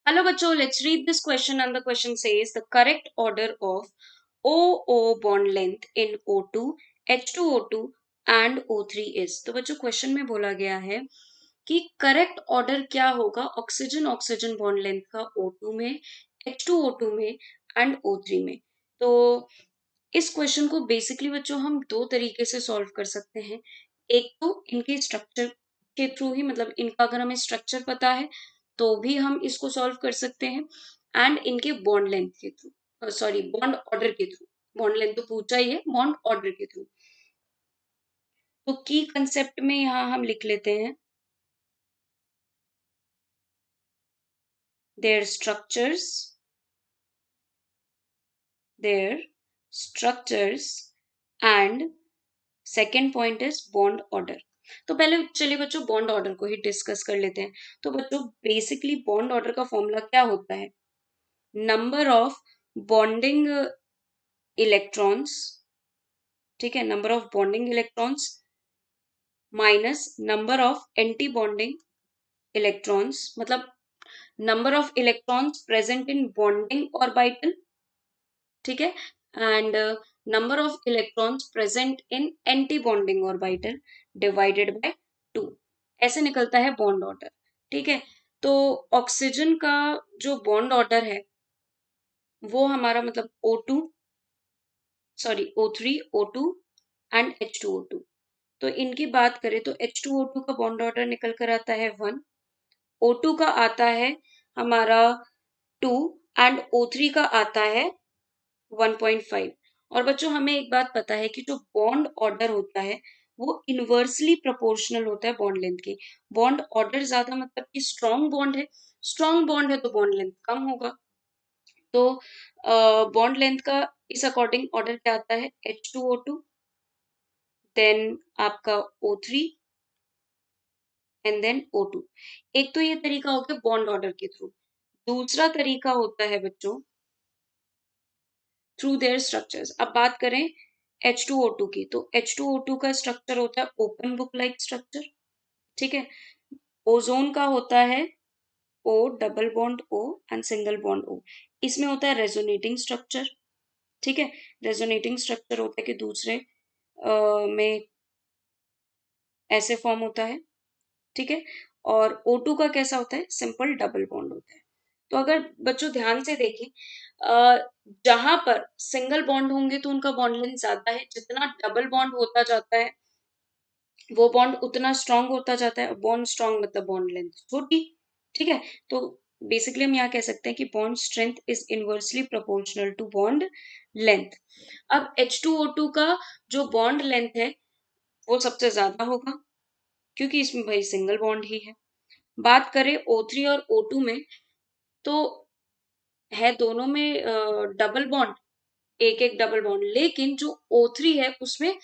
Hello, bachcho. Let's read this question. And the question says the correct order of OO bond length in O2, H2O2 and O3 is. तो बच्चों question में बोला गया है कि correct order क्या होगा ऑक्सीजन ऑक्सीजन बॉन्ड लेंथ का O2 में, H2O2 में एंड O3 में. तो इस क्वेश्चन को बेसिकली बच्चों हम दो तरीके से सॉल्व कर सकते हैं. एक तो इनके स्ट्रक्चर के थ्रू ही, मतलब इनका अगर हमें स्ट्रक्चर पता है तो भी हम इसको सॉल्व कर सकते हैं, एंड इनके बॉन्ड लेंथ के थ्रू, सॉरी बॉन्ड ऑर्डर के थ्रू. बॉन्ड लेंथ तो पूछा ही है, बॉन्ड ऑर्डर के थ्रू. तो की कंसेप्ट में यहाँ हम लिख लेते हैं their structures, their structures and second point is bond order. तो पहले चलिए बच्चों बॉन्ड ऑर्डर को ही डिस्कस कर लेते हैं. तो बच्चों बेसिकली बॉन्ड ऑर्डर का फॉर्मूला क्या होता है? नंबर ऑफ बॉन्डिंग इलेक्ट्रॉन्स, ठीक है, number of bonding electrons minus number of anti bonding electrons, मतलब number of electrons present in bonding orbital, ठीक है, and number of electrons present in anti bonding orbital divided by 2. ऐसे निकलता है bond order. ठीक है. तो ऑक्सीजन का जो बॉन्ड ऑर्डर है वो हमारा मतलब O2, sorry O3, O2 and H2O2. तो इनकी बात करें तो H2O2 का बॉन्ड ऑर्डर निकल कर आता है 1, O2 का आता है हमारा 2 एंड O3 का आता है 1.5. और बच्चों हमें एक बात पता है कि जो बॉन्ड ऑर्डर होता है वो इनवर्सली प्रोपोर्शनल होता है बॉन्ड लेंथ के. बॉन्ड ऑर्डर ज्यादा मतलब कि स्ट्रॉन्ग बॉन्ड है, स्ट्रॉन्ग बॉन्ड है तो बॉन्ड लेंथ कम होगा. तो बॉन्ड लेंथ का इस अकॉर्डिंग ऑर्डर क्या आता है? H2O2, देन आपका O3 एंड देन O2. एक तो ये तरीका हो गया बॉन्ड ऑर्डर के थ्रू. दूसरा तरीका होता है बच्चों थ्रू देयर स्ट्रक्चर्स. अब बात करें H2O2 की, तो H2O2 का स्ट्रक्चर होता है ओपन बुक लाइक स्ट्रक्चर, ठीक है. ओजोन का होता है O double bond O and single bond O. इसमें होता है रेजोनेटिंग स्ट्रक्चर, ठीक है. रेजोनेटिंग स्ट्रक्चर होता है कि दूसरे में ऐसे फॉर्म होता है, ठीक है. और O2 का कैसा होता है? सिंपल डबल बॉन्ड होता है. तो अगर बच्चों ध्यान से देखें, जहां पर सिंगल बॉन्ड होंगे तो उनका बॉन्ड लेंथ ज्यादा है, जितना डबल बॉन्ड होता जाता है वो बॉन्ड उतना स्ट्रांग होता जाता है. बॉन्ड स्ट्रांग मतलब बॉन्ड लेंथ छोटी, ठीक है. तो बेसिकली हम यहाँ कह सकते हैं कि bond strength is inversely proportional to bond length. अब H2O2 का जो बॉन्ड लेंथ है वो सबसे ज्यादा होगा क्योंकि इसमें भाई सिंगल बॉन्ड ही है. बात करें O3 और O2 में, तो है दोनों में डबल बॉन्ड, एक एक डबल बॉन्ड, लेकिन जो O3 है उसमें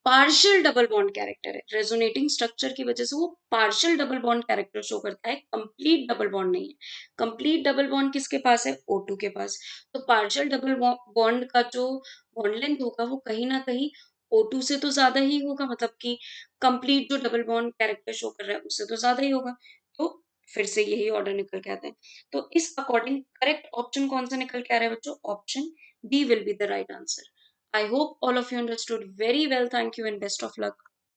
पार्शियल डबल बॉन्ड कैरेक्टर है. रेजोनेटिंग स्ट्रक्चर की वजह से वो partial double bond character show करता है, कंप्लीट डबल बॉन्ड नहीं है. कंप्लीट डबल बॉन्ड किसके पास है? O2 के पास. तो पार्शियल डबल बॉन्ड का जो बॉन्ड लेंथ होगा वो कहीं ना कहीं O2 से तो ज्यादा ही होगा, मतलब कि कंप्लीट जो डबल बॉन्ड कैरेक्टर शो कर रहा है उससे तो ज्यादा ही होगा. तो फिर से यही ऑर्डर निकल के आता है. तो इस अकॉर्डिंग करेक्ट ऑप्शन कौन सा निकल के आ रहा है बच्चों? Option B will be the right answer. I hope all of you understood very well. Thank you and best of luck.